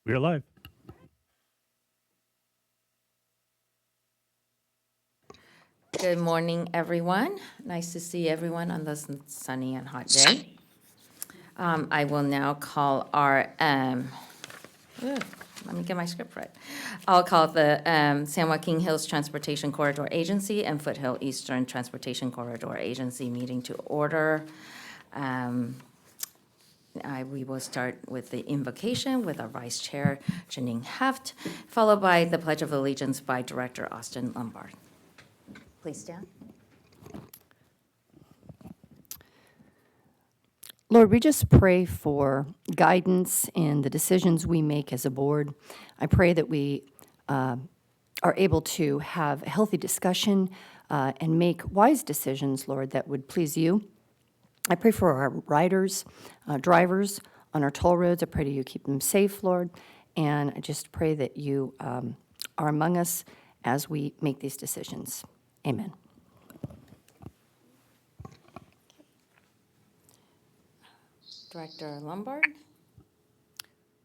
We're live. Good morning, everyone. Nice to see everyone on this sunny and hot day. I will now call our, let me get my script right. I'll call the San Joaquin Hills Transportation Corridor Agency and Foothill Eastern Transportation Corridor Agency meeting to order. We will start with the invocation with our Vice Chair, Janine Heft, followed by the Pledge of Allegiance by Director Austin Lombard. Please stand. Lord, we just pray for guidance in the decisions we make as a board. I pray that we are able to have a healthy discussion and make wise decisions, Lord, that would please you. I pray for our riders, drivers on our toll roads. I pray that you keep them safe, Lord. And I just pray that you are among us as we make these decisions. Amen. Director Lombard?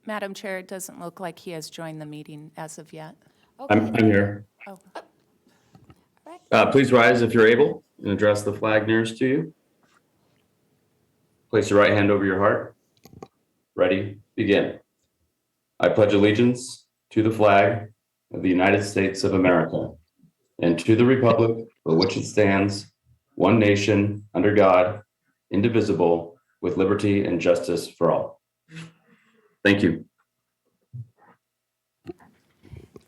Madam Chair, it doesn't look like he has joined the meeting as of yet. I'm here. Oh, Please rise if you're able and address the flag nearest to you. Place your right hand over your heart. Ready, begin. I pledge allegiance to the flag of the United States of America and to the republic for which it stands, one nation, under God, indivisible, with liberty and justice for all. Thank you.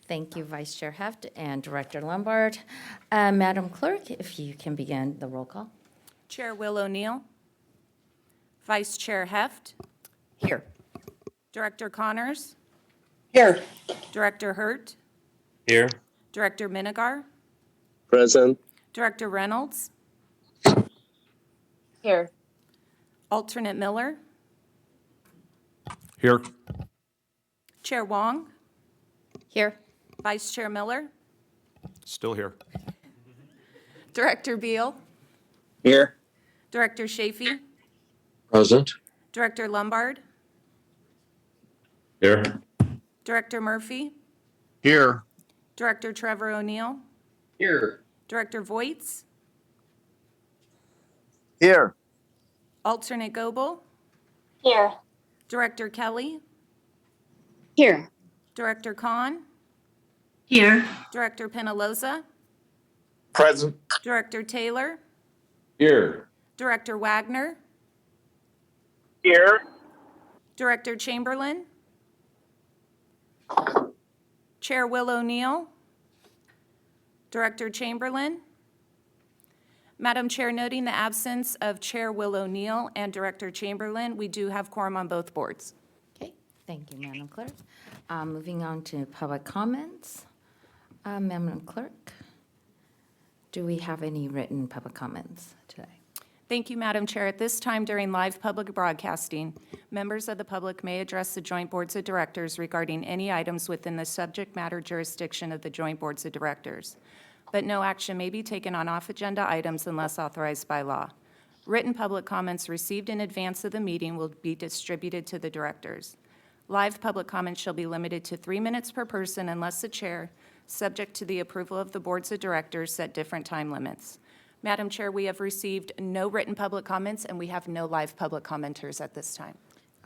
Thank you, Vice Chair Heft and Director Lombard. Madam Clerk, if you can begin the roll call. Chair Will O'Neill. Vice Chair Heft. Here. Director Connors. Here. Director Hurt. Here. Director Minigar. Present. Director Reynolds. Here. Alternate Miller. Here. Chair Wong. Here. Vice Chair Miller. Still here. Director Beal. Here. Director Chafee. Present. Director Lombard. Here. Director Murphy. Here. Director Trevor O'Neill. Here. Director Voights. Here. Alternate Goebel. Here. Director Kelly. Here. Director Khan. Here. Director Penaloza. Present. Director Taylor. Here. Director Wagner. Here. Director Chamberlain. Chair Will O'Neill. Director Chamberlain. Madam Chair, noting the absence of Chair Will O'Neill and Director Chamberlain, we do have quorum on both boards. Okay, thank you, Madam Clerk. Moving on to public comments. Madam Clerk, do we have any written public comments today? Thank you, Madam Chair. At this time during live public broadcasting, members of the public may address the joint boards of directors regarding any items within the subject matter jurisdiction of the joint boards of directors, but no action may be taken on off-agenda items unless authorized by law. Written public comments received in advance of the meeting will be distributed to the directors. Live public comments shall be limited to 3 minutes per person unless the chair, subject to the approval of the boards of directors, set different time limits. Madam Chair, we have received no written public comments, and we have no live public commenters at this time.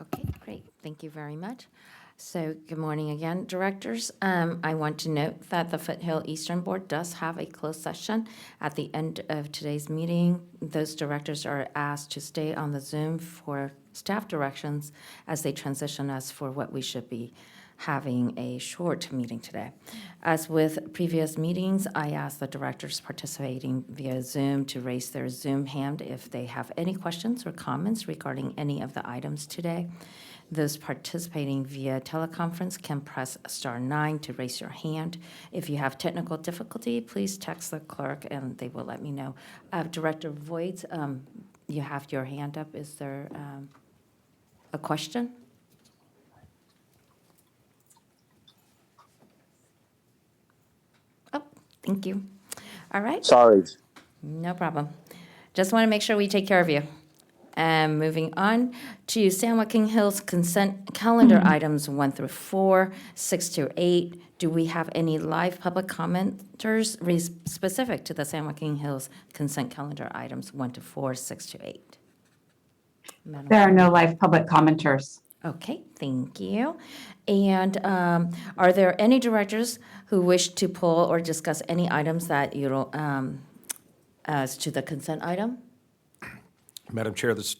Okay, great. Thank you very much. So good morning again, directors. I want to note that the Foothill Eastern Board does have a closed session at the end of today's meeting. Those directors are asked to stay on the Zoom for staff directions as they transition us for what we should be having a short meeting today. As with previous meetings, I ask the directors participating via Zoom to raise their Zoom hand if they have any questions or comments regarding any of the items today. Those participating via teleconference can press *9 to raise your hand. If you have technical difficulty, please text the clerk and they will let me know. Director Voight, you have your hand up. Is there a question? Oh, thank you. All right, Sorry. no problem. Just want to make sure we take care of you. And moving on to San Joaquin Hills consent calendar items 1 through 4, 6 to 8. Do we have any live public commenters specific to the San Joaquin Hills consent calendar items 1 to 4, 6 to 8? Madam There are no live public commenters. Okay, thank you. And are there any directors who wish to pull or discuss any items that you don't, as to the consent item? Madam Chair, this is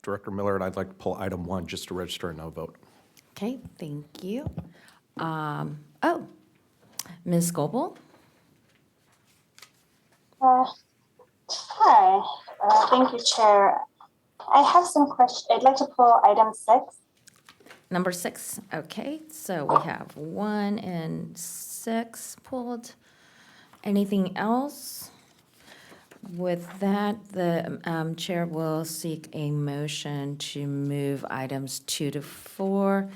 Director Miller, and I'd like to pull item 1 just to register a no vote. Okay, thank you. Oh, Ms. Goebel? Hi, thank you, Chair. I have some questions. I'd like to pull item 6. Number 6, okay, so we have 1 and 6 pulled. Anything else? With that, the chair will seek a motion to move items 2 to 4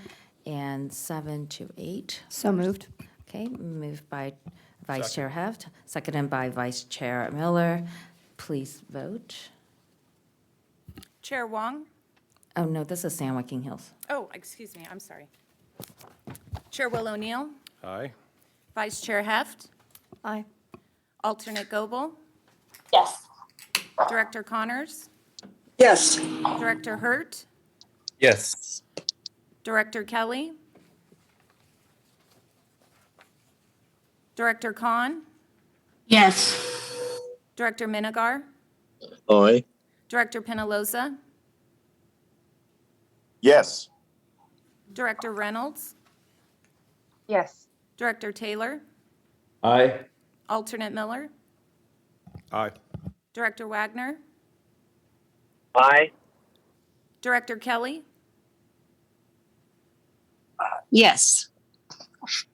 and 7 to 8. So moved. Okay, moved by Vice Chair Heft, seconded by Vice Chair Miller. Please vote. Chair Wong? Oh, no, this is San Joaquin Hills. Oh, excuse me, I'm sorry. Chair Will O'Neill? Aye. Vice Chair Heft? Aye. Alternate Goebel? Yes. Director Connors? Yes. Director Hurt? Yes. Director Kelly? Director Khan? Yes. Director Minigar? Aye. Director Penaloza? Yes. Director Reynolds? Yes. Director Taylor? Aye. Alternate Miller? Aye. Director Wagner? Aye. Director Kelly? Yes.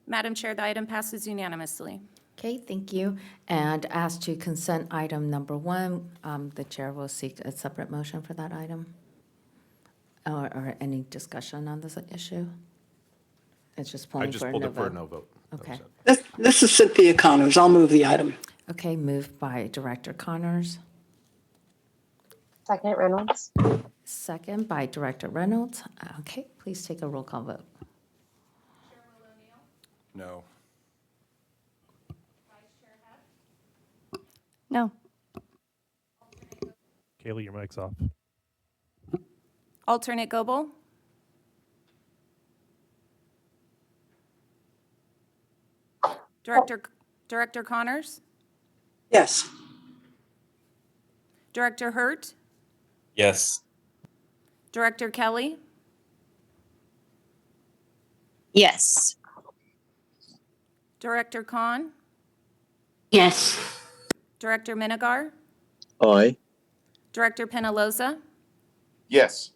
Madam Chair, the item passes unanimously. Okay, thank you. And as to consent item number 1, the chair will seek a separate motion for that item. Or any discussion on this issue? It's just I pulling just for a pulled no it for a vote. no vote. That was Okay. it. This is Cynthia Connors. I'll move the item. Okay, moved by Director Connors, Second, Reynolds. second by Director Reynolds. Okay, please take a roll call vote. No. No. Kaylee, your mic's off. Alternate Goebel? Director Connors? Yes. Director Hurt? Yes. Director Kelly? Yes. Director Khan? Yes. Director Minigar? Aye. Director Penaloza? Yes.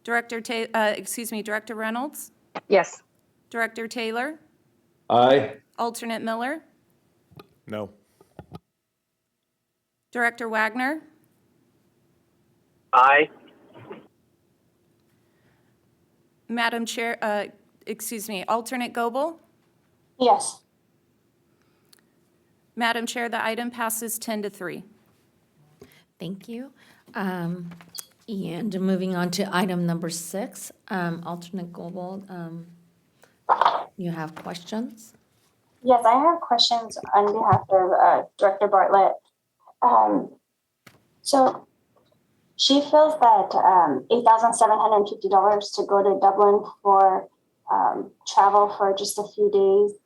Director Reynolds? Yes. Director Taylor? Aye. Alternate Miller? No. Director Wagner? Aye. Madam Chair, Alternate Goebel? Yes. Madam Chair, the item passes 10 to 3. Thank you. And moving on to item number 6, alternate Goebel, you have questions? Yes, I have questions on behalf of Director Bartlett. So she feels that $8,750 to go to Dublin for travel for just a few days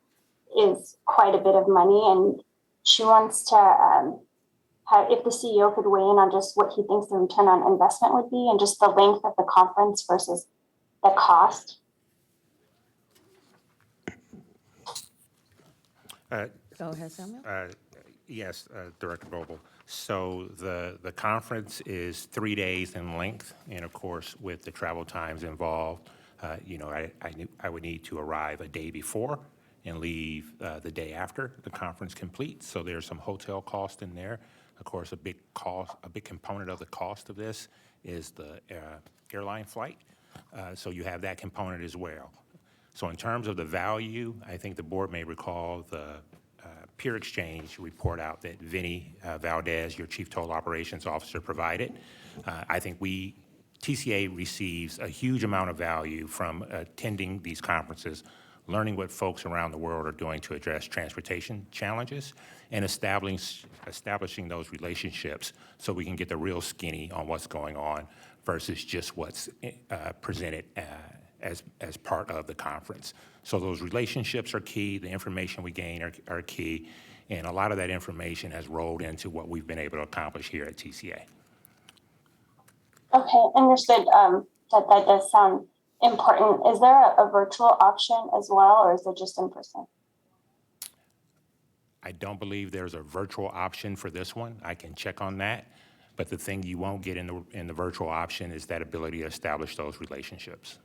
is quite a bit of money, and she wants to have, if the CEO could weigh in on just what he thinks the return on investment would be and just the length of the conference versus the cost. Go ahead, Samuel. Yes, Director Goebel. So the conference is 3 days in length, and of course, with the travel times involved, I would need to arrive a day before and leave the day after the conference completes. So there's some hotel cost in there. Of course, a big component of the cost of this is the airline flight. So you have that component as well. So in terms of the value, I think the board may recall the peer exchange report out that Vinny Valdez, your Chief Toll Operations Officer, provided. I think TCA receives a huge amount of value from attending these conferences, learning what folks around the world are doing to address transportation challenges, and establishing those relationships so we can get the real skinny on what's going on versus just what's presented as part of the conference. So those relationships are key, the information we gain are key, and a lot of that information has rolled into what we've been able to accomplish here at TCA. Okay, understood. That does sound important. Is there a virtual option as well, or is it just in person? I don't believe there's a virtual option for this one. I can check on that. But the thing you won't get in the virtual option is that ability to establish those relationships.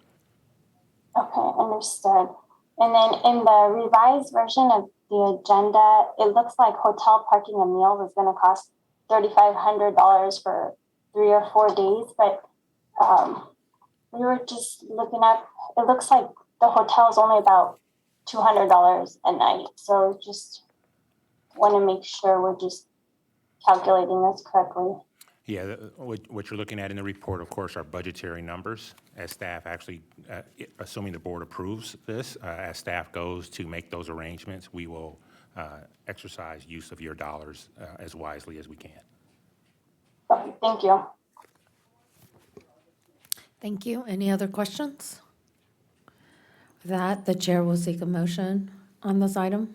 Okay, understood. And then in the revised version of the agenda, it looks like hotel parking and meals is going to cost $3,500 for 3 or 4 days. But we were just looking up, it looks like the hotel is only about $200 a night. So just want to make sure we're just calculating this correctly. Yeah, what you're looking at in the report, of course, are budgetary numbers. As staff actually, assuming the board approves this, as staff goes to make those arrangements, we will exercise use of your dollars as wisely as we can. Okay, thank you. Thank you. Any other questions? With that, the chair will seek a motion on this item.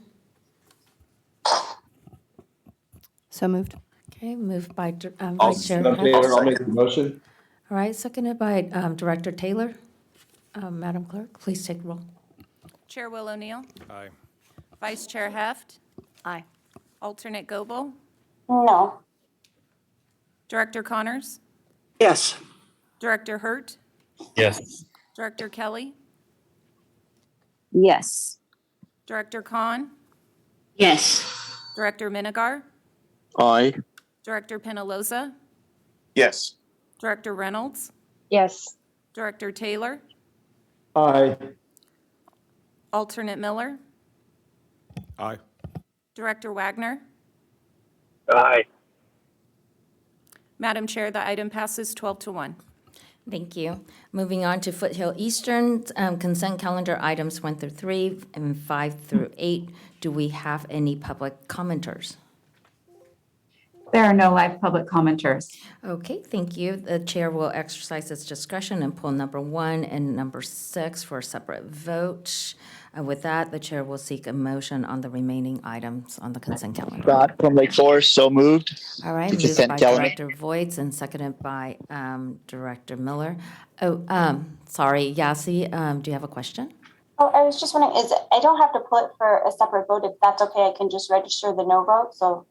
So moved. Okay, moved by I'll Vice Chair. I'll make the motion. All right, seconded by Director Taylor. Madam Clerk, please take roll. Chair Will O'Neill. Aye. Vice Chair Heft. Aye. Alternate Goebel. No. Director Connors. Yes. Director Hurt. Yes. Director Kelly. Yes. Director Khan. Yes. Director Minigar. Aye. Director Penaloza. Yes. Director Reynolds. Yes. Director Taylor. Aye. Alternate Miller. Aye. Director Wagner. Aye. Madam Chair, the item passes 12-1. Thank you. Moving on to Foothill Eastern, consent calendar items 1 through 3 and 5 through 8. Do we have any public commenters? There are no live public commenters. Okay, thank you. The chair will exercise its discretion and pull number 1 and number 6 for a separate vote. With that, the chair will seek a motion on the remaining items on the consent calendar. Scott from Lake Forest, so moved. All right, To moved consent by calendar. Director Voights and seconded by Director Miller. Sorry, Yasi, do you have a question? Oh, I was just wondering, I don't have to put for a separate vote. If that's okay, I can just register the no vote, so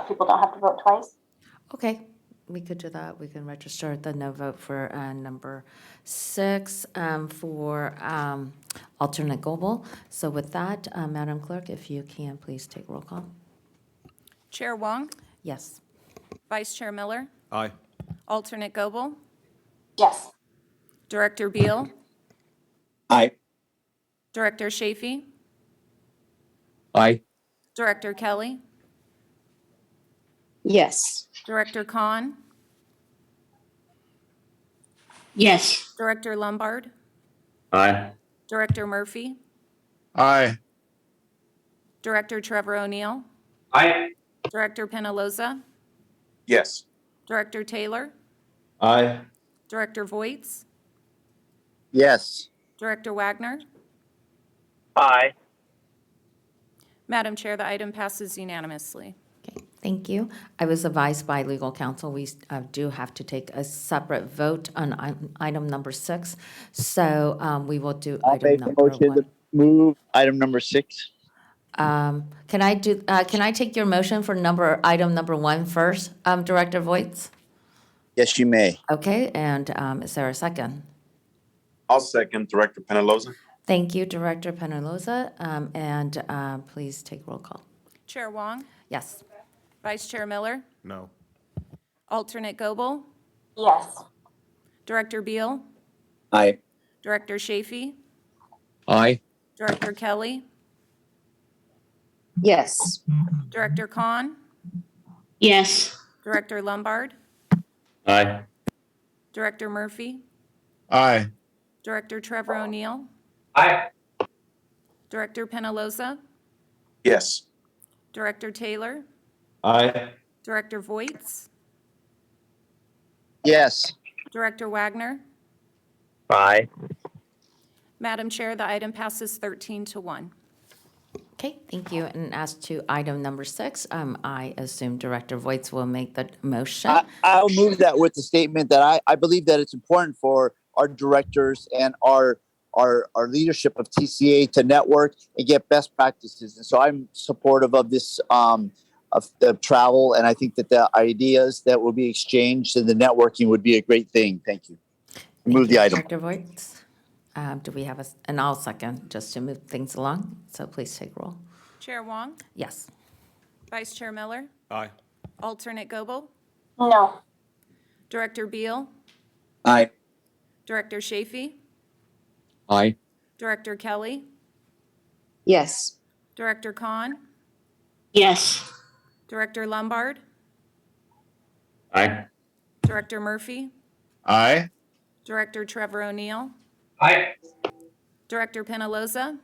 people don't have to vote twice. Okay, we could do that. We can register the no vote for number 6 for alternate Goebel. So with that, Madam Clerk, if you can, please take roll call. Chair Wong. Yes. Vice Chair Miller. Aye. Alternate Goebel. Yes. Director Beal. Aye. Director Chafee. Aye. Director Kelly. Yes. Director Khan. Yes. Director Lombard. Aye. Director Murphy. Aye. Director Trevor O'Neill. Aye. Director Penaloza. Yes. Director Taylor. Aye. Director Voights. Yes. Director Wagner. Aye. Madam Chair, the item passes unanimously. Okay, thank you. I was advised by legal counsel, we do have to take a separate vote on item number 6. So we will do I'll item make the number motion 1. to move item number 6. Can I take your motion for item number 1 first, Director Voights? Yes, you may. Okay, and is there a second? I'll second Director Penaloza. Thank you, Director Penaloza, and please take roll call. Chair Wong. Yes. Vice Chair Miller. No. Alternate Goebel. Yes. Director Beal. Aye. Director Chafee. Aye. Director Kelly. Yes. Director Kahn, Yes. Director Lombard, Aye. Director Murphy, Aye. Director Trevor O'Neill, Aye. Director Penaloza, Yes. Director Taylor, Aye. Director Voights, Yes. Director Wagner. Aye. Madam Chair, the item passes 13-1. Okay, thank you. And as to item number 6, I assume Director Voights will make the motion. I'll move that with the statement that I believe that it's important for our directors and our leadership of TCA to network and get best practices. And so I'm supportive of this of the travel, and I think that the ideas that will be exchanged and the networking would be a great thing. Thank you. Move Thank you, the item. Director Voights. Do we have and I'll second, just to move things along. So please take roll. Chair Wong, Yes. Vice Chair Miller, Aye. Alternate Goebel, No. Director Beal, Aye. Director Chafee, Aye. Director Kelly, Yes. Director Kahn, Yes. Director Lombard, Aye. Director Murphy, Aye. Director Trevor O'Neill, Aye. Director Penaloza,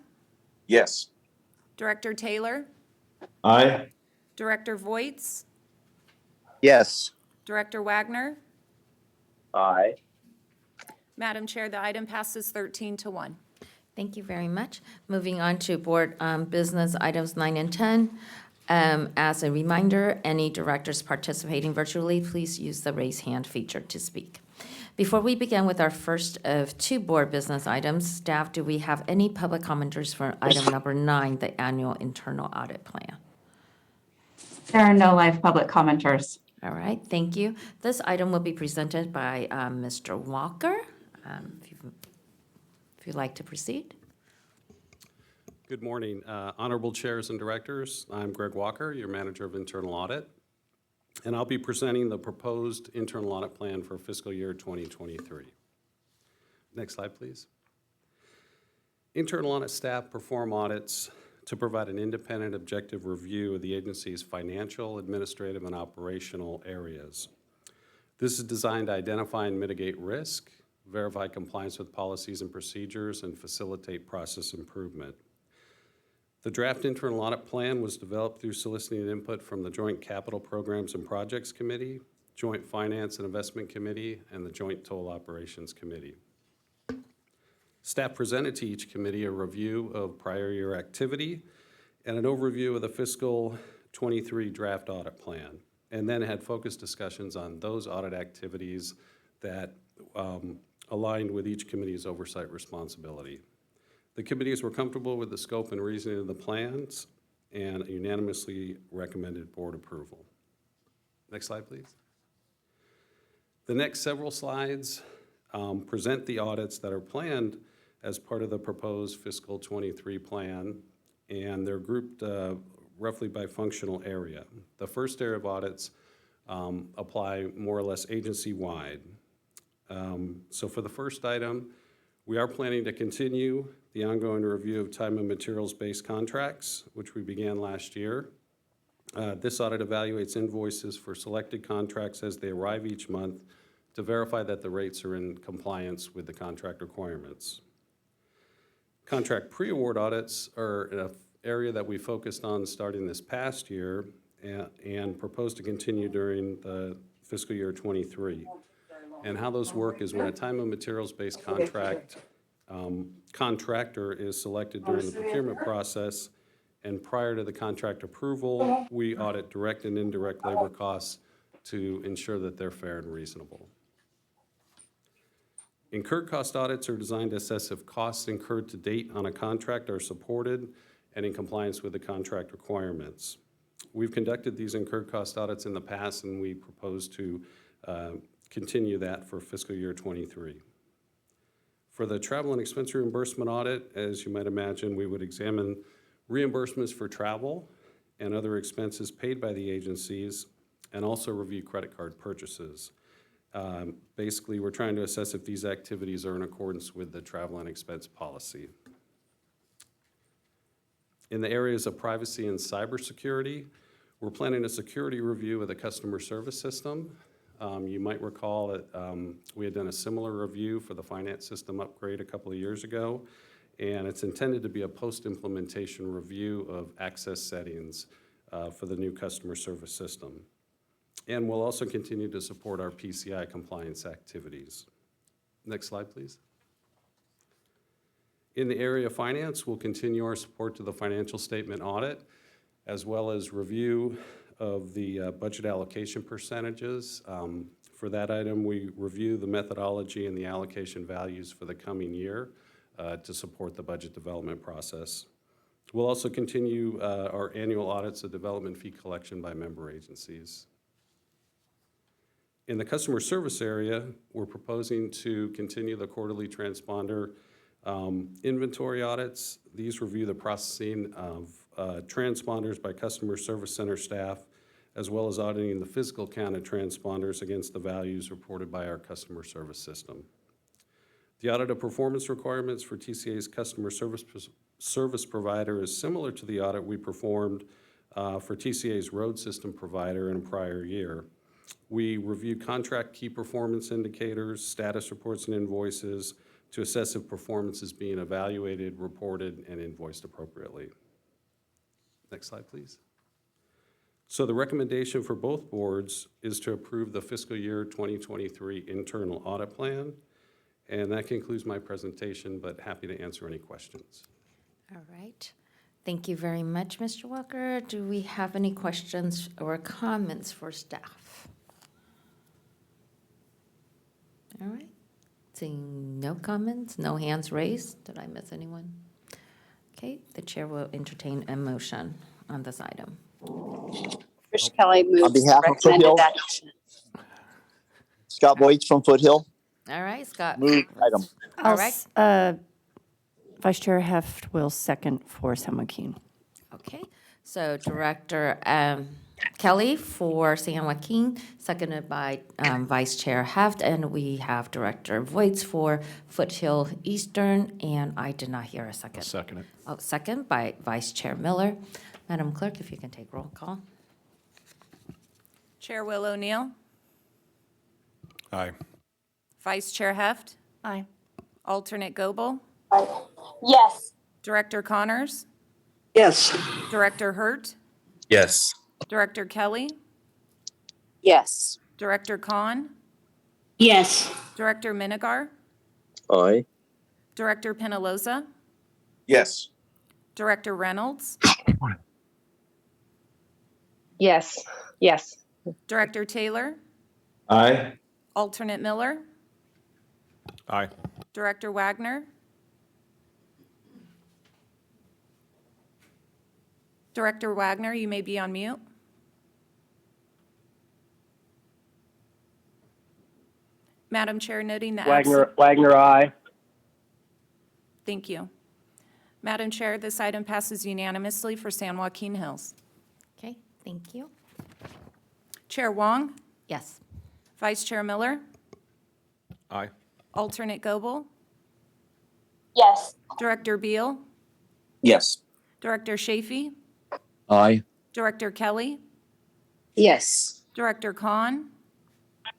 Yes. Director Taylor, Aye. Director Voights, Yes. Director Wagner. Aye. Madam Chair, the item passes 13-1. Thank you very much. Moving on to board business items 9 and 10. As a reminder, any directors participating virtually, please use the raise hand feature to speak. Before we begin with our first of 2 board business items, staff, do we have any public commenters for item number 9, the annual internal audit plan? There are no live public commenters. All right, thank you. This item will be presented by Mr. Walker. If you'd like to proceed. Good morning, honorable chairs and directors. I'm Greg Walker, your manager of internal audit, and I'll be presenting the proposed internal audit plan for fiscal year 2023. Next slide, please. Internal audit staff perform audits to provide an independent, objective review of the agency's financial, administrative, and operational areas. This is designed to identify and mitigate risk, verify compliance with policies and procedures, and facilitate process improvement. The draft internal audit plan was developed through soliciting input from the Joint Capital Programs and Projects Committee, Joint Finance and Investment Committee, and the Joint Toll Operations Committee. Staff presented to each committee a review of prior year activity and an overview of the fiscal 23 draft audit plan, and then had focused discussions on those audit activities that aligned with each committee's oversight responsibility. The committees were comfortable with the scope and reasoning of the plans and unanimously recommended board approval. Next slide, please. The next several slides present the audits that are planned as part of the proposed fiscal 23 plan, and they're grouped roughly by functional area. The first area of audits apply more or less agency-wide. So for the first item, we are planning to continue the ongoing review of time and materials-based contracts, which we began last year. This audit evaluates invoices for selected contracts as they arrive each month to verify that the rates are in compliance with the contract requirements. Contract pre-award audits are an area that we focused on starting this past year and propose to continue during the fiscal year 23. And how those work is when a time and materials-based contractor is selected during the procurement process, and prior to the contract approval, we audit direct and indirect labor costs to ensure that they're fair and reasonable. Incurred cost audits are designed to assess if costs incurred to date on a contract are supported and in compliance with the contract requirements. We've conducted these incurred cost audits in the past, and we propose to continue that for fiscal year 23. For the travel and expense reimbursement audit, as you might imagine, we would examine reimbursements for travel and other expenses paid by the agencies, and also review credit card purchases. Basically, we're trying to assess if these activities are in accordance with the travel and expense policy. In the areas of privacy and cybersecurity, we're planning a security review of the customer service system. You might recall that we had done a similar review for the finance system upgrade a couple of years ago, and it's intended to be a post-implementation review of access settings for the new customer service system. And we'll also continue to support our PCI compliance activities. Next slide, please. In the area of finance, we'll continue our support to the financial statement audit, as well as review of the budget allocation percentages. For that item, we review the methodology and the allocation values for the coming year to support the budget development process. We'll also continue our annual audits of development fee collection by member agencies. In the customer service area, we're proposing to continue the quarterly transponder inventory audits. These review the processing of transponders by customer service center staff, as well as auditing the physical count of transponders against the values reported by our customer service system. The audit of performance requirements for TCA's customer service provider is similar to the audit we performed for TCA's road system provider in a prior year. We review contract key performance indicators, status reports, and invoices to assess if performance is being evaluated, reported, and invoiced appropriately. Next slide, please. So the recommendation for both boards is to approve the fiscal year 2023 internal audit plan. And that concludes my presentation, but happy to answer any questions. All right. Thank you very much, Mr. Walker. Do we have any questions or comments for staff? All right. Seeing no comments, no hands raised. Did I miss anyone? Okay, the chair will entertain a motion on this item. Trish Kelly On moves behalf of recommended Foothill, action. Scott Voigt from Foothill, All right, Scott. move item. All right. Vice Chair Heft will second for San Joaquin. Okay, so Director Kelly for San Joaquin, seconded by Vice Chair Heft, and we have Director Voits for Foothill Eastern, and I did not hear a second. Second it. Oh, second by Vice Chair Miller. Madam Clerk, if you can take roll call. Chair Will O'Neill, Aye. Vice Chair Heft, Aye. Alternate Goebel, Yes. Director Connors, Yes. Director Hurt, Yes. Director Kelly, Yes. Director Khan, Yes. Director Minigar, Aye. Director Penaloza, Yes. Director Reynolds, Yes. Yes. Director Taylor, Aye. Alternate Miller, Aye. Director Wagner, Director Wagner, you may be on mute. Madam Chair, noting the Wagner, aye. Thank you. Madam Chair, this item passes unanimously for San Joaquin Hills. Okay, thank you. Chair Wong, Yes. Vice Chair Miller, Aye. Alternate Goebel, Yes. Director Beal, Yes. Director Chafee, Aye. Director Kelly, Yes. Director Khan,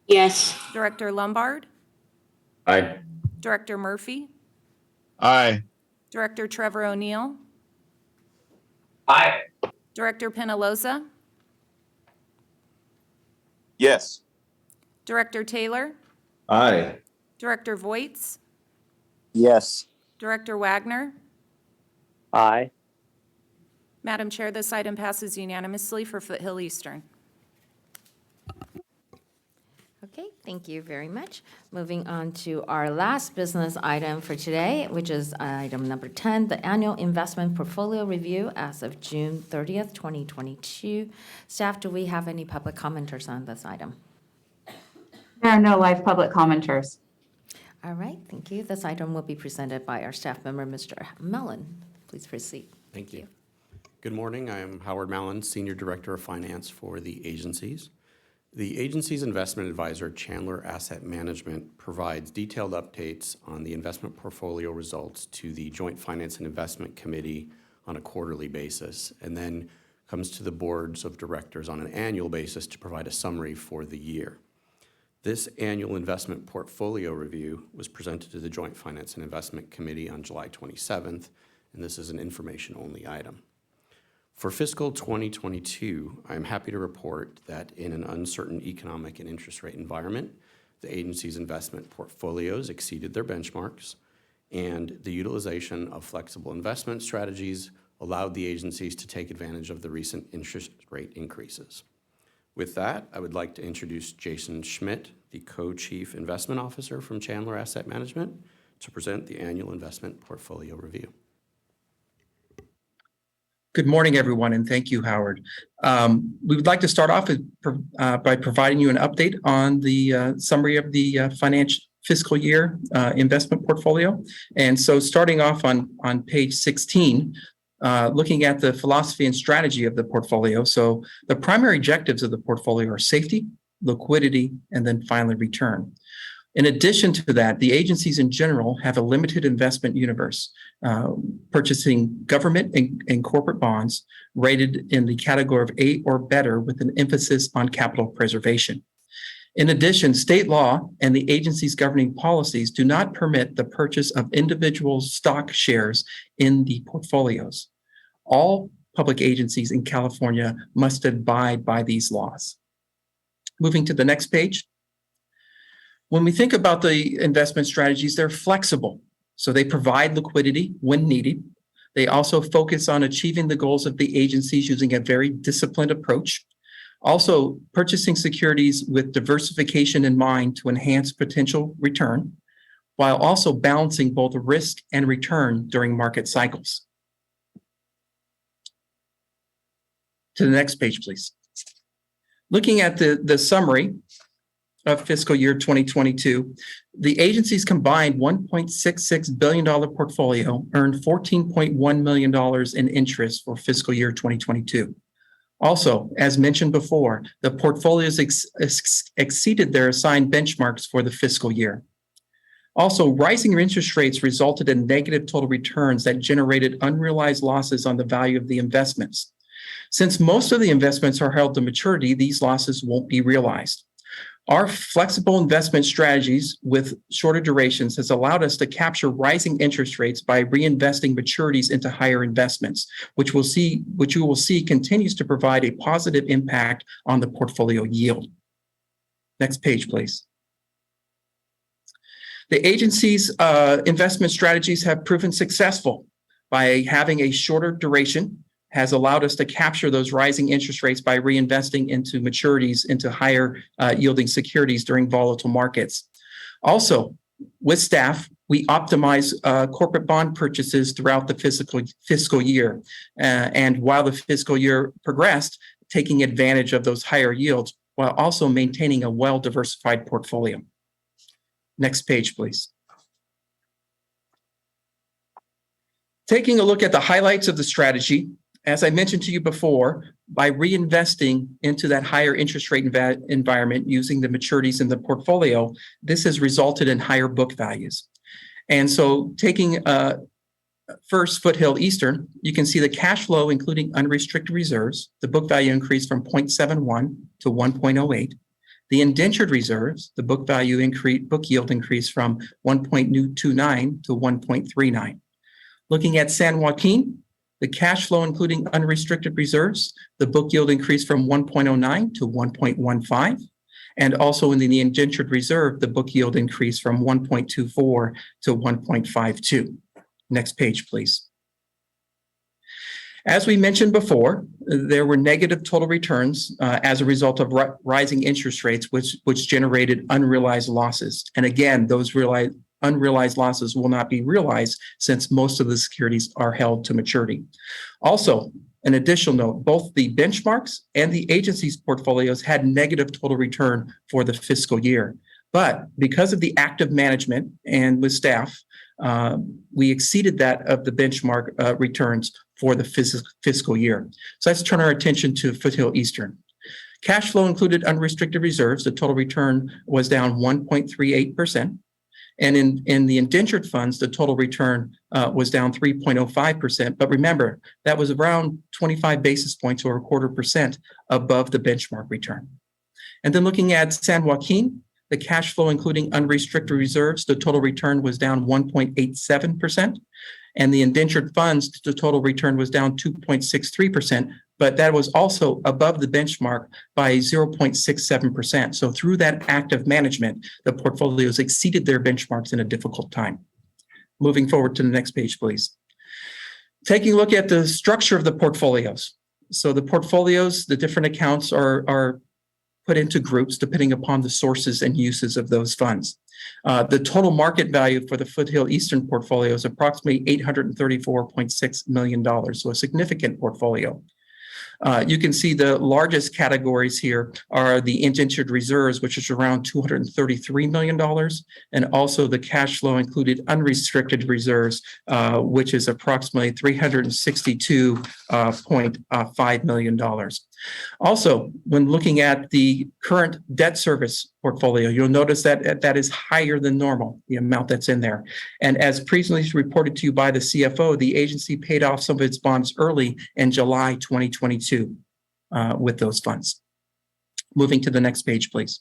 Yes. Director Lombard, Aye. Director Murphy, Aye. Director Trevor O'Neill, Aye. Director Penaloza, Yes. Director Taylor, Aye. Director Voits, Yes. Director Wagner. Aye. Madam Chair, this item passes unanimously for Foothill Eastern. Okay, thank you very much. Moving on to our last business item for today, which is item number 10, the annual investment portfolio review as of June 30th, 2022. Staff, do we have any public commenters on this item? There are no live public commenters. All right, thank you. This item will be presented by our staff member, Mr. Mellon. Please proceed. Thank you. Good morning. I am Howard Mallon, Senior Director of Finance for the agencies. The agency's investment advisor, Chandler Asset Management, provides detailed updates on the investment portfolio results to the Joint Finance and Investment Committee on a quarterly basis, and then comes to the boards of directors on an annual basis to provide a summary for the year. This annual investment portfolio review was presented to the Joint Finance and Investment Committee on July 27th, and this is an information-only item. For fiscal 2022, I am happy to report that in an uncertain economic and interest rate environment, the agency's investment portfolios exceeded their benchmarks, and the utilization of flexible investment strategies allowed the agencies to take advantage of the recent interest rate increases. With that, I would like to introduce Jason Schmidt, the Co-Chief Investment Officer from Chandler Asset Management, to present the annual investment portfolio review. Good morning, everyone, and thank you, Howard. We would like to start off by providing you an update on the summary of the financial fiscal year investment portfolio. And so starting off on page 16, looking at the philosophy and strategy of the portfolio. So the primary objectives of the portfolio are safety, liquidity, and then finally return. In addition to that, the agencies in general have a limited investment universe, purchasing government and corporate bonds rated in the category of A or better with an emphasis on capital preservation. In addition, state law and the agency's governing policies do not permit the purchase of individual stock shares in the portfolios. All public agencies in California must abide by these laws. Moving to the next page. When we think about the investment strategies, they're flexible. So they provide liquidity when needed. They also focus on achieving the goals of the agencies using a very disciplined approach. Also, purchasing securities with diversification in mind to enhance potential return, while also balancing both risk and return during market cycles. To the next page, please. Looking at the summary of fiscal year 2022, the agency's combined $1.66 billion portfolio earned $14.1 million in interest for fiscal year 2022. Also, as mentioned before, the portfolios exceeded their assigned benchmarks for the fiscal year. Also, rising interest rates resulted in negative total returns that generated unrealized losses on the value of the investments. Since most of the investments are held to maturity, these losses won't be realized. Our flexible investment strategies with shorter durations has allowed us to capture rising interest rates by reinvesting maturities into higher investments, which you will see continues to provide a positive impact on the portfolio yield. Next page, please. The agency's investment strategies have proven successful by having a shorter duration, has allowed us to capture those rising interest rates by reinvesting into maturities into higher yielding securities during volatile markets. Also, with staff, we optimize corporate bond purchases throughout the fiscal year. And while the fiscal year progressed, taking advantage of those higher yields while also maintaining a well-diversified portfolio. Next page, please. Taking a look at the highlights of the strategy, as I mentioned to you before, by reinvesting into that higher interest rate environment using the maturities in the portfolio, this has resulted in higher book values. And so taking first Foothill Eastern, you can see the cash flow, including unrestricted reserves, the book value increased from 0.71 to 1.08. The indentured reserves, the book yield increased from 1.29 to 1.39. Looking at San Joaquin, the cash flow, including unrestricted reserves, the book yield increased from 1.09 to 1.15. And also in the indentured reserve, the book yield increased from 1.24 to 1.52. Next page, please. As we mentioned before, there were negative total returns as a result of rising interest rates, which generated unrealized losses. And again, those unrealized losses will not be realized since most of the securities are held to maturity. Also, an additional note, both the benchmarks and the agency's portfolios had negative total return for the fiscal year. But because of the active management and with staff, we exceeded that of the benchmark returns for the fiscal year. So let's turn our attention to Foothill Eastern. Cash flow included unrestricted reserves. The total return was down 1.38%. And in the indentured funds, the total return was down 3.05%. But remember, that was around 25 basis points or 0.25% above the benchmark return. And then looking at San Joaquin, the cash flow, including unrestricted reserves, the total return was down 1.87%. And the indentured funds, the total return was down 2.63%, but that was also above the benchmark by 0.67%. So through that active management, the portfolios exceeded their benchmarks in a difficult time. Moving forward to the next page, please. Taking a look at the structure of the portfolios. So the portfolios, the different accounts are put into groups depending upon the sources and uses of those funds. The total market value for the Foothill Eastern portfolio is approximately $834.6 million, so a significant portfolio. You can see the largest categories here are the indentured reserves, which is around $233 million, and also the cash flow included unrestricted reserves, which is approximately $362.5 million. Also, when looking at the current debt service portfolio, you'll notice that that is higher than normal, the amount that's in there. And as previously reported to you by the CFO, the agency paid off some of its bonds early in July 2022 with those funds. Moving to the next page, please.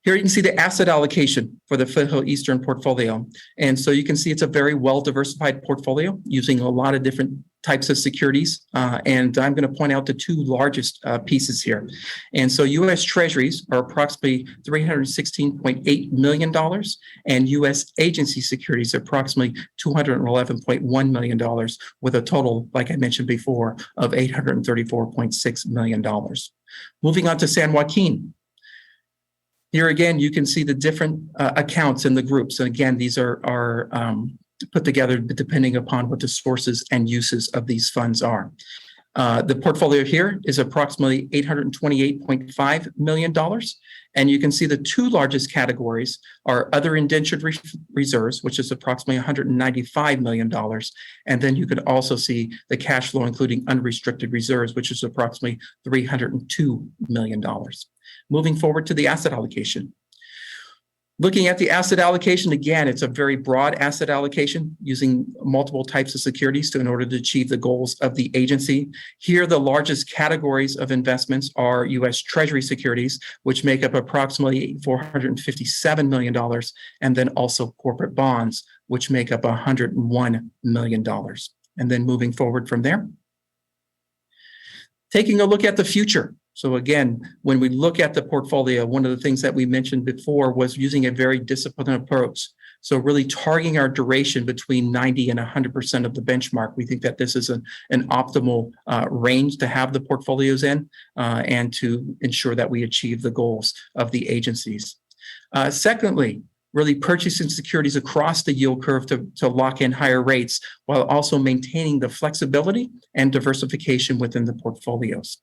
Here you can see the asset allocation for the Foothill Eastern portfolio. And so you can see it's a very well-diversified portfolio using a lot of different types of securities. And I'm going to point out the two largest pieces here. And so U.S. Treasuries are approximately $316.8 million, and U.S. agency securities are approximately $211.1 million, with a total, like I mentioned before, of $834.6 million. Moving on to San Joaquin. Here again, you can see the different accounts in the groups. And again, these are put together depending upon what the sources and uses of these funds are. The portfolio here is approximately $828.5 million. And you can see the two largest categories are other indentured reserves, which is approximately $195 million. And then you could also see the cash flow, including unrestricted reserves, which is approximately $302 million. Moving forward to the asset allocation. Looking at the asset allocation, again, it's a very broad asset allocation using multiple types of securities in order to achieve the goals of the agency. Here, the largest categories of investments are U.S. Treasury securities, which make up approximately $457 million, and then also corporate bonds, which make up $101 million. And then moving forward from there. Taking a look at the future. So again, when we look at the portfolio, one of the things that we mentioned before was using a very disciplined approach. So really targeting our duration between 90 and 100% of the benchmark. We think that this is an optimal range to have the portfolios in and to ensure that we achieve the goals of the agencies. Secondly, really purchasing securities across the yield curve to lock in higher rates while also maintaining the flexibility and diversification within the portfolios.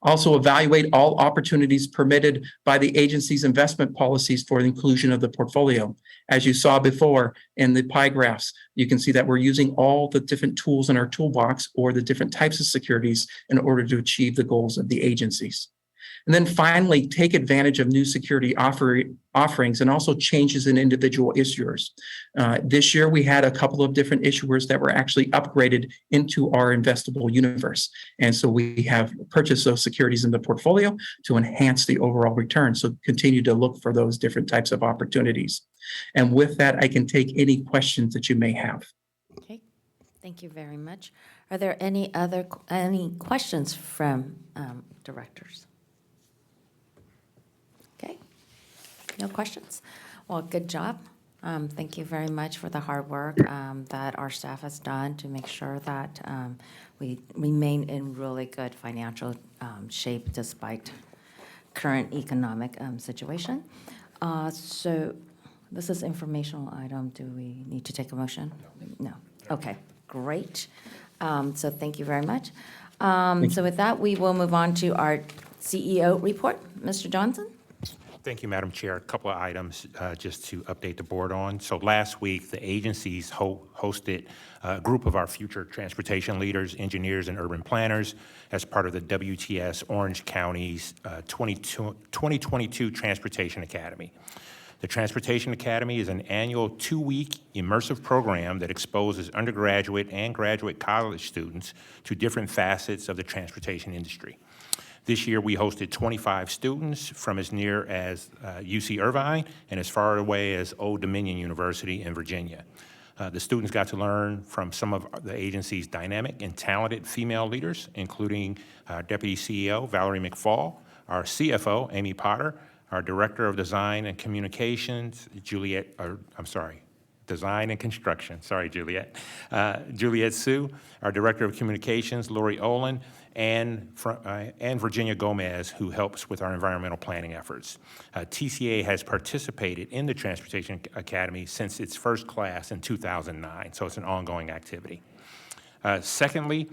Also evaluate all opportunities permitted by the agency's investment policies for the inclusion of the portfolio. As you saw before in the pie graphs, you can see that we're using all the different tools in our toolbox or the different types of securities in order to achieve the goals of the agencies. And then finally, take advantage of new security offerings and also changes in individual issuers. This year, we had a couple of different issuers that were actually upgraded into our investable universe. And so we have purchased those securities in the portfolio to enhance the overall return. So continue to look for those different types of opportunities. And with that, I can take any questions that you may have. Okay, thank you very much. Are there any questions from directors? Okay, no questions? Well, good job. Thank you very much for the hard work that our staff has done to make sure that we remain in really good financial shape despite current economic situation. So this is informational item. Do we need to take a motion? No. Okay, great. So thank you very much. So with that, we will move on to our CEO report. Mr. Johnson? Thank you, Madam Chair. A couple of items just to update the board on. So last week, the agencies hosted a group of our future transportation leaders, engineers, and urban planners as part of the WTS Orange County's 2022 Transportation Academy. The Transportation Academy is an annual 2-week immersive program that exposes undergraduate and graduate college students to different facets of the transportation industry. This year, we hosted 25 students from as near as UC Irvine and as far away as Old Dominion University in Virginia. The students got to learn from some of the agency's dynamic and talented female leaders, including Deputy CEO Valerie McFall, our CFO Amy Potter, our Director of Design and Communications Design and Construction, sorry, Juliet. Juliet Sue, our Director of Communications, Lori Olin, and Virginia Gomez, who helps with our environmental planning efforts. TCA has participated in the Transportation Academy since its first class in 2009, so it's an ongoing activity. Secondly,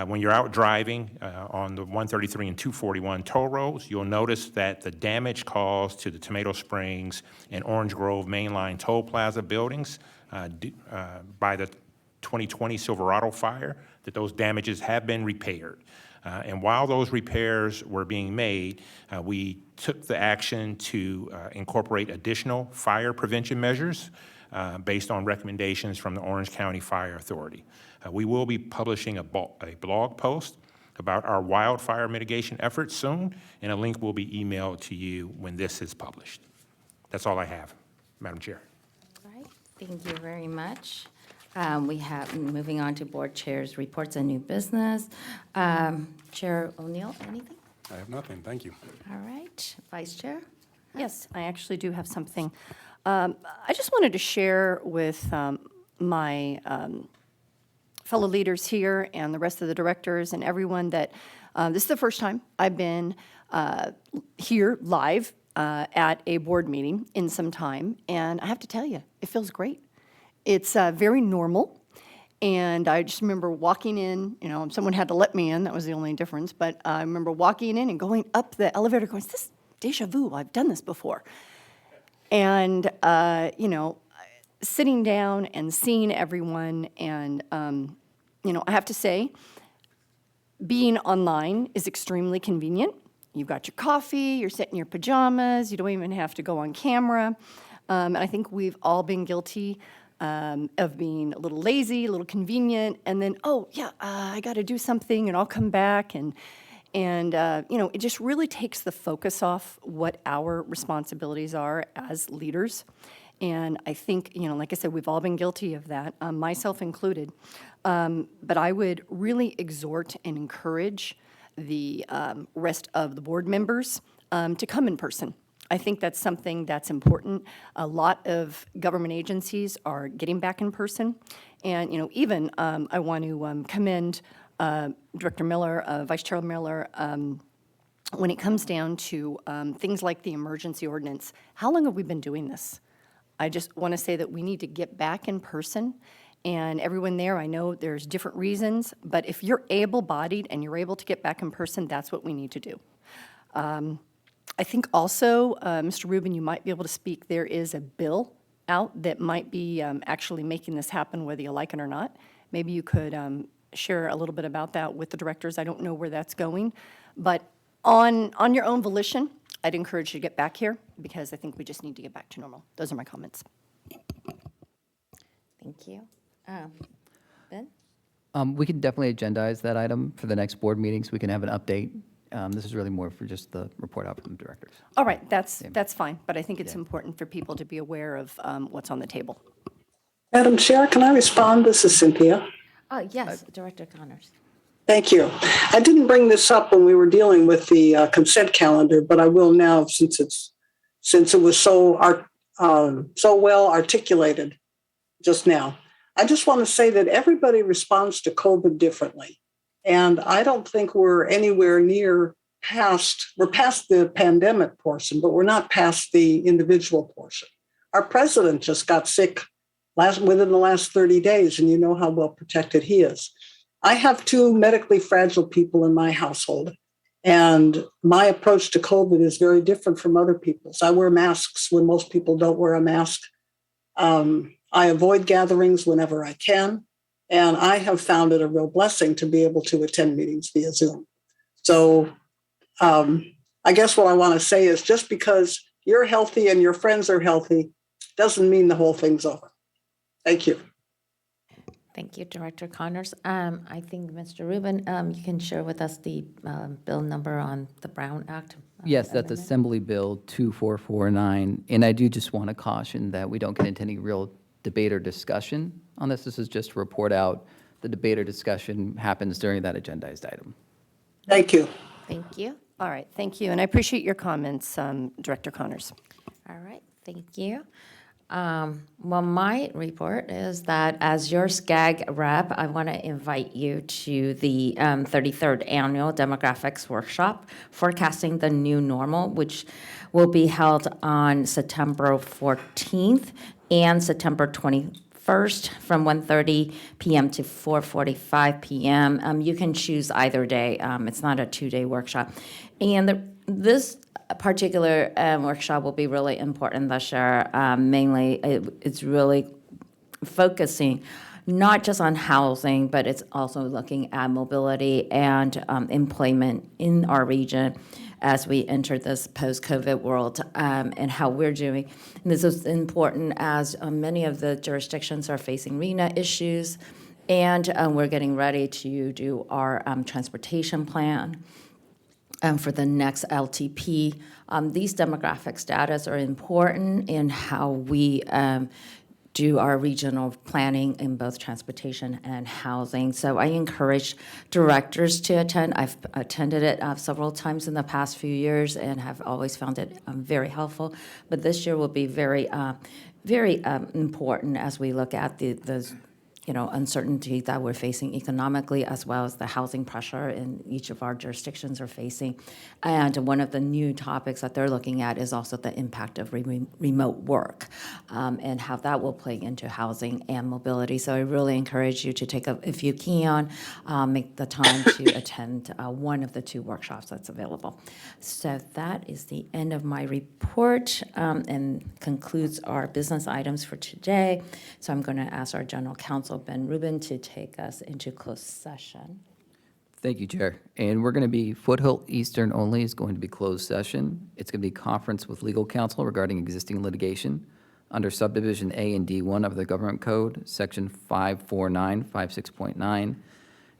when you're out driving on the 133 and 241 toll roads, you'll notice that the damage caused to the Tomato Springs and Orange Grove Mainline Toll Plaza buildings by the 2020 Silverado fire, that those damages have been repaired. And while those repairs were being made, we took the action to incorporate additional fire prevention measures based on recommendations from the Orange County Fire Authority. We will be publishing a blog post about our wildfire mitigation efforts soon, and a link will be emailed to you when this is published. That's all I have, Madam Chair. All right, thank you very much. We have, moving on to board chairs, reports and new business. Chair O'Neill, anything? I have nothing, thank you. All right, Vice Chair? Yes, I actually do have something. I just wanted to share with my fellow leaders here and the rest of the directors and everyone that this is the first time I've been here live at a board meeting in some time, and I have to tell you, it feels great. It's very normal, and I just remember walking in, you know, someone had to let me in, that was the only difference, but I remember walking in and going up the elevator going, is this déjà vu? I've done this before. And, you know, sitting down and seeing everyone, and, you know, I have to say, being online is extremely convenient. You've got your coffee, you're sitting in your pajamas, you don't even have to go on camera. And I think we've all been guilty of being a little lazy, a little convenient, and then, oh, yeah, I got to do something, and I'll come back, and you know, it just really takes the focus off what our responsibilities are as leaders. And I think, you know, like I said, we've all been guilty of that, myself included. But I would really exhort and encourage the rest of the board members to come in person. I think that's something that's important. A lot of government agencies are getting back in person. And, you know, even I want to commend Director Miller, Vice Chair Miller, when it comes down to things like the emergency ordinance. How long have we been doing this? I just want to say that we need to get back in person. And everyone there, I know there's different reasons, but if you're able-bodied and you're able to get back in person, that's what we need to do. I think also, Mr. Rubin, you might be able to speak. There is a bill out that might be actually making this happen, whether you like it or not. Maybe you could share a little bit about that with the directors. I don't know where that's going. But on your own volition, I'd encourage you to get back here, because I think we just need to get back to normal. Those are my comments. Thank you. Ben? We can definitely agendize that item for the next board meeting, so we can have an update. This is really more for just the report out from the directors. All right, that's fine, but I think it's important for people to be aware of what's on the table. Madam Chair, can I respond? This is Cynthia. Yes, Director Connors. Thank you. I didn't bring this up when we were dealing with the consent calendar, but I will now, since it was so well articulated just now. I just want to say that everybody responds to COVID differently. And I don't think we're anywhere near we're past the pandemic portion, but we're not past the individual portion. Our president just got sick within the last 30 days, and you know how well protected he is. I have 2 medically fragile people in my household, and my approach to COVID is very different from other people's. I wear masks when most people don't wear a mask. I avoid gatherings whenever I can. And I have found it a real blessing to be able to attend meetings via Zoom. So I guess what I want to say is, just because you're healthy and your friends are healthy doesn't mean the whole thing's over. Thank you. Thank you, Director Connors. I think, Mr. Rubin, you can share with us the bill number on the Brown Act. Yes, that's amendment. Assembly Bill 2449. And I do just want to caution that we don't get into any real debate or discussion on this. This is just to report out. The debate or discussion happens during that agendized item. Thank you. Thank you. All right, thank you, and I appreciate your comments, Director Connors. All right, thank you. Well, my report is that as your SCAG rep, I want to invite you to the 33rd Annual Demographics Workshop, Forecasting the New Normal, which will be held on September 14th and September 21st from 1:30 p.m. to 4:45 p.m. You can choose either day. It's not a two-day workshop. And this particular workshop will be really important this year. Mainly, it's really focusing not just on housing, but it's also looking at mobility and employment in our region as we enter this post-COVID world, and how we're doing. And this is important as many of the jurisdictions are facing RENA issues, and we're getting ready to do our transportation plan. For the next LTP. These demographic data are important in how we do our regional planning in both transportation and housing. So I encourage directors to attend. I've attended it several times in the past few years and have always found it very helpful. But this year will be very important as we look at the uncertainty that we're facing economically, as well as the housing pressure in each of our jurisdictions are facing. And one of the new topics that they're looking at is also the impact of remote work, and how that will play into housing and mobility. So I really encourage you to if you can, make the time to attend one of the two workshops that's available. So that is the end of my report, and concludes our business items for today. So I'm going to ask our General Counsel, Ben Rubin, to take us into closed session. Thank you, Chair. And we're going to be, Foothill Eastern only is going to be closed session. It's going to be conference with legal counsel regarding existing litigation under subdivision A and D1 of the Government Code, section 54956.9.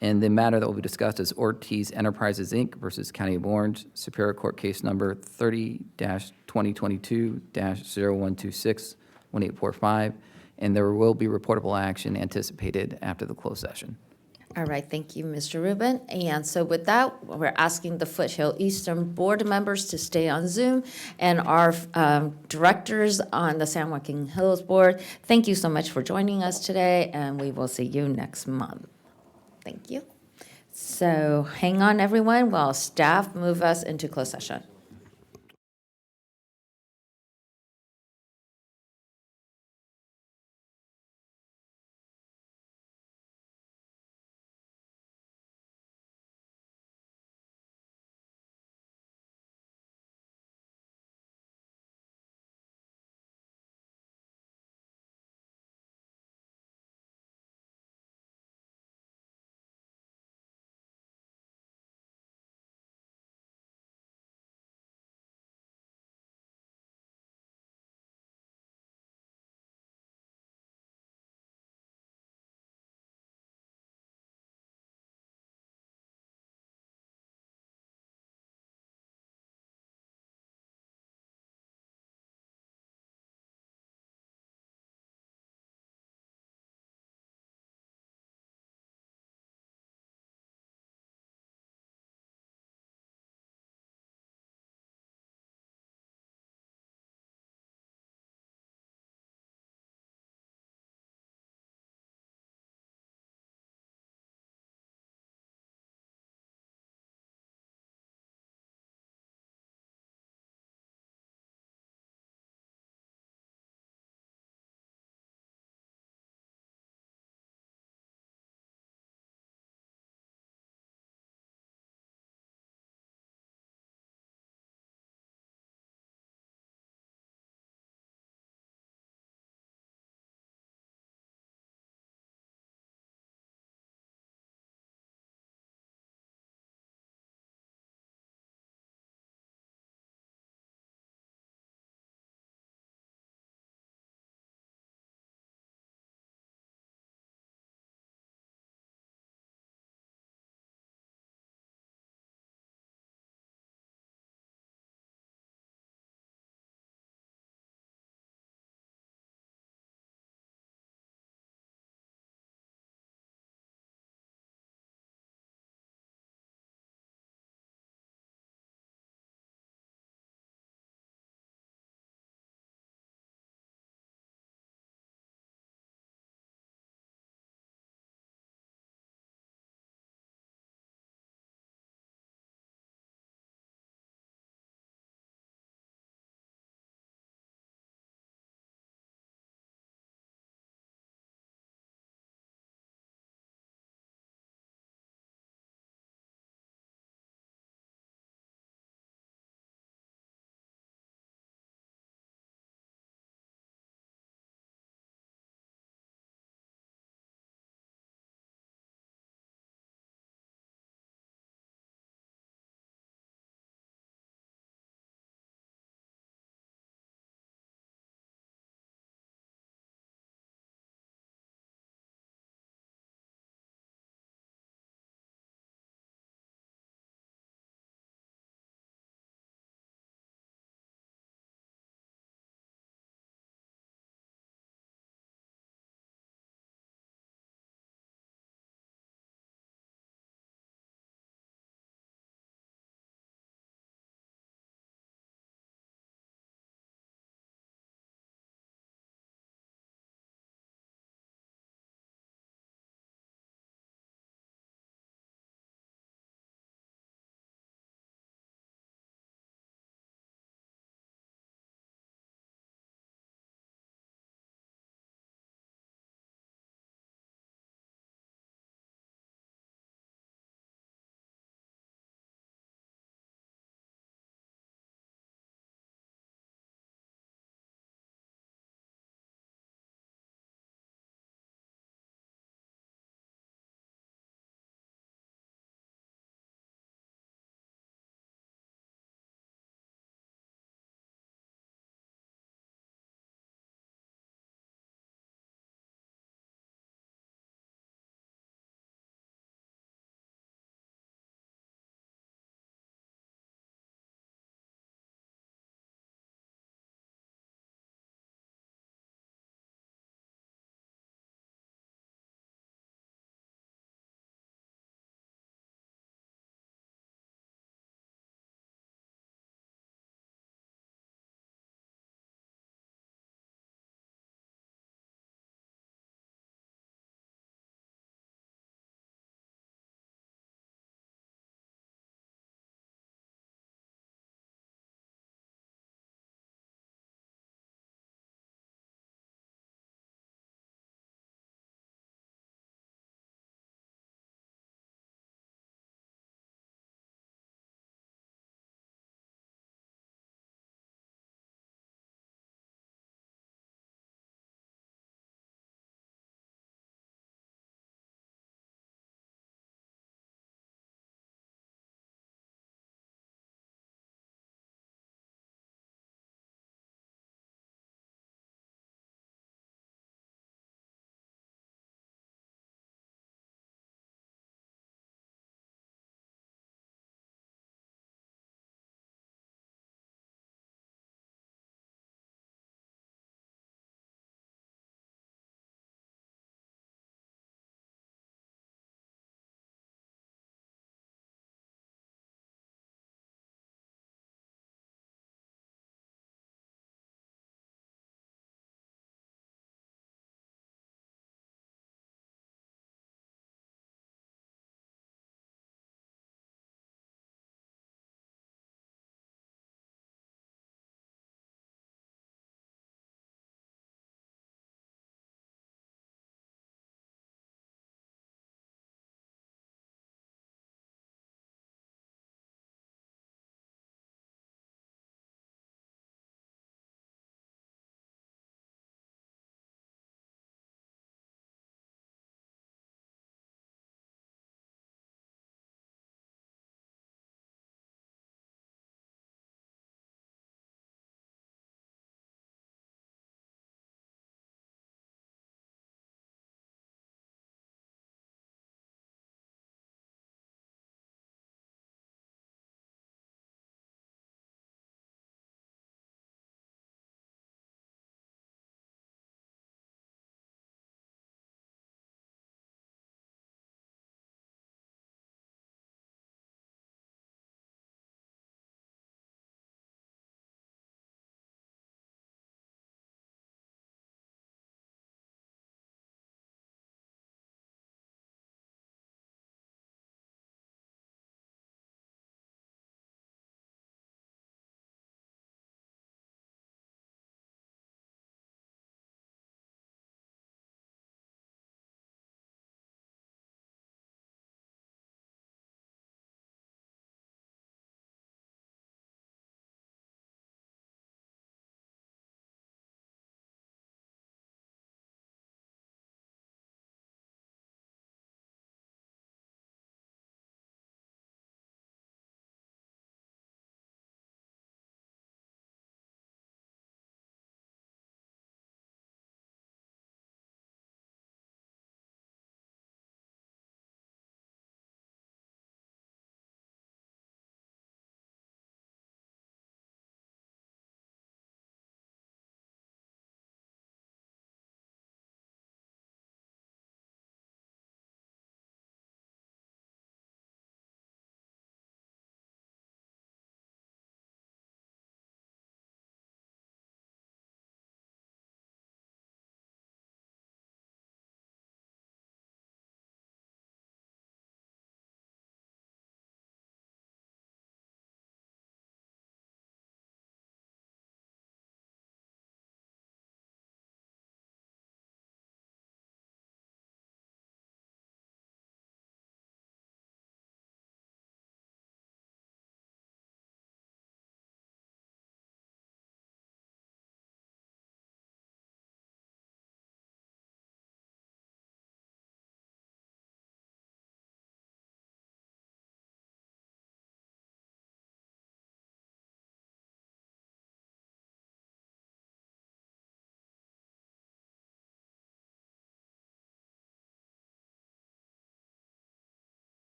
And the matter that will be discussed is Ortiz Enterprises, Inc. versus County of Orange, Superior Court Case Number 30-2022-0126-1845. And there will be reportable action anticipated after the closed session. All right, thank you, Mr. Rubin. And so with that, we're asking the Foothill Eastern Board members to stay on Zoom, and our directors on the San Joaquin Hills Board, thank you so much for joining us today, and we will see you next month. Thank you. So hang on, everyone, while staff move us into closed session.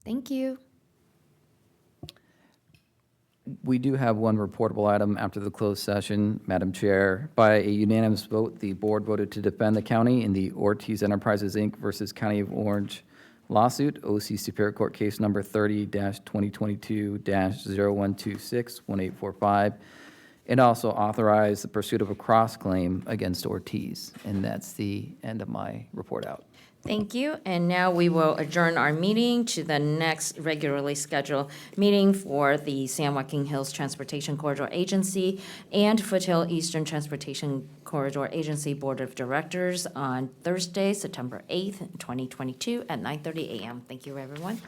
Thank you. We do have one reportable item after the closed session. Madam Chair, by a unanimous vote, the board voted to defend the county in the Ortiz Enterprises, Inc. versus County of Orange lawsuit, OC Superior Court Case Number 30-2022-0126-1845, and also authorize the pursuit of a cross-claim against Ortiz. And that's the end of my report out. Thank you. And now we will adjourn our meeting to the next regularly scheduled meeting for the San Joaquin Hills Transportation Corridor Agency and Foothill Eastern Transportation Corridor Agency Board of Directors on Thursday, September 8th, 2022 at 9:30 a.m. Thank you, everyone.